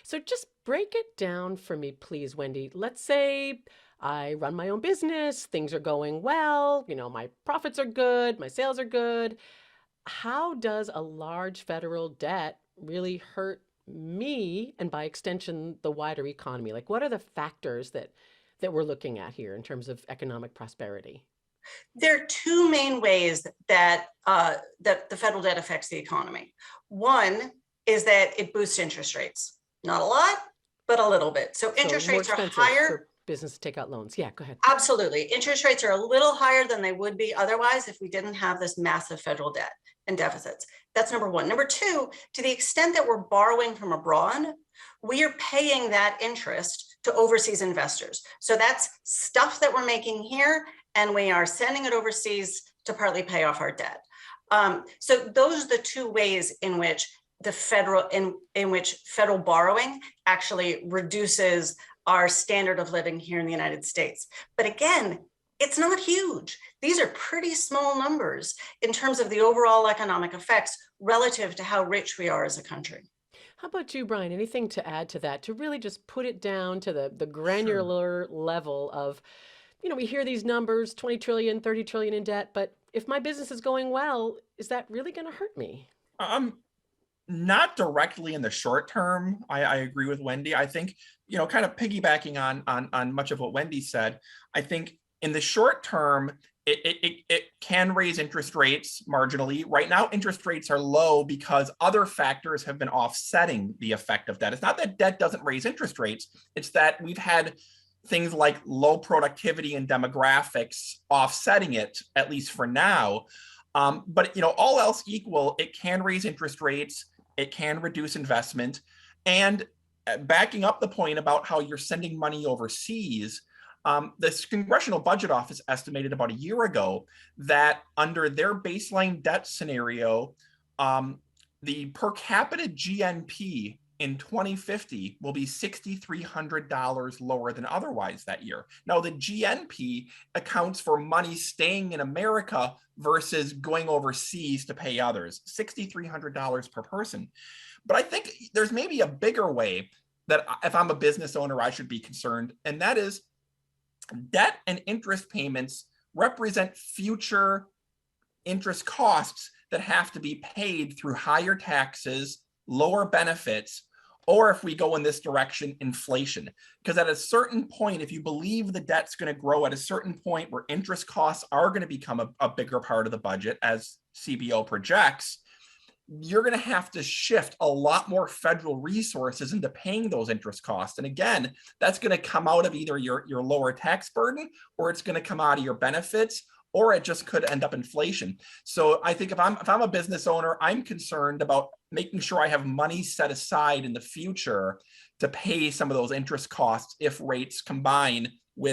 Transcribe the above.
So just break it down for me, please, Wendy. Let's say I run my own business, things are going well, my profits are good, my sales are good. How does a large federal debt really hurt me and by extension the wider economy? Like what are the factors that we're looking at here in terms of economic prosperity? There are two main ways that the federal debt affects the economy. One is that it boosts interest rates. Not a lot, but a little bit. So So interest more rates are expensive higher. for business to take out loans. Yeah, go ahead. Absolutely. Interest rates are a little higher than they would be otherwise if we didn't have this massive federal debt and deficits. That's number one. Number two, to the extent that we're borrowing from abroad, we are paying that interest to overseas investors. So that's stuff that we're making here, and we are sending it overseas to partly pay off our debt. So those are the two ways in which the federal borrowing actually reduces our standard of living here in the United States. But again, it's not huge. These are pretty small numbers in terms of the overall economic effects relative to how rich we are as a country. How about you, Brian? Anything to add to that to really just put it down to the Sure. granular level of, we hear these numbers, 20 trillion, 30 trillion in debt, but if my business is going well, is that really going to hurt me? Um, Not directly in the short term. I agree with Wendy. I think, kind of piggybacking on much of what Wendy said, I think in the short term, it can raise interest rates marginally. Right now, interest rates are low because other factors have been offsetting the effect of debt. It's not that debt doesn't raise interest rates, it's that we've had things like low productivity and demographics offsetting it, at least for now. But all else equal, it can raise interest rates, it can reduce investment, and backing up the point about how you're sending money overseas. This Congressional Budget Office estimated about a year ago that under their baseline debt scenario, the per capita GNP in 2050 will be $6,300 lower than otherwise that year. Now, the GNP accounts for money staying in America versus going overseas to pay others, $6,300 per person. But I think there's maybe a bigger way that if I'm a business owner, I should be concerned, and that is debt and interest payments represent future interest costs that have to be paid through higher taxes, lower benefits, or if we go in this direction, inflation. Because at a certain point, if you believe the debt's going to grow at a certain point where interest costs are going to become a bigger part of the budget, as CBO projects, you're going to have to shift a lot more federal resources into paying those interest costs. And again, that's going to come out of either your lower tax burden, or it's going to come out of your benefits, or it just could end up inflation. So I think if I'm a business owner, I'm concerned about making sure I have money set aside in the future to pay some of those interest costs if rates combine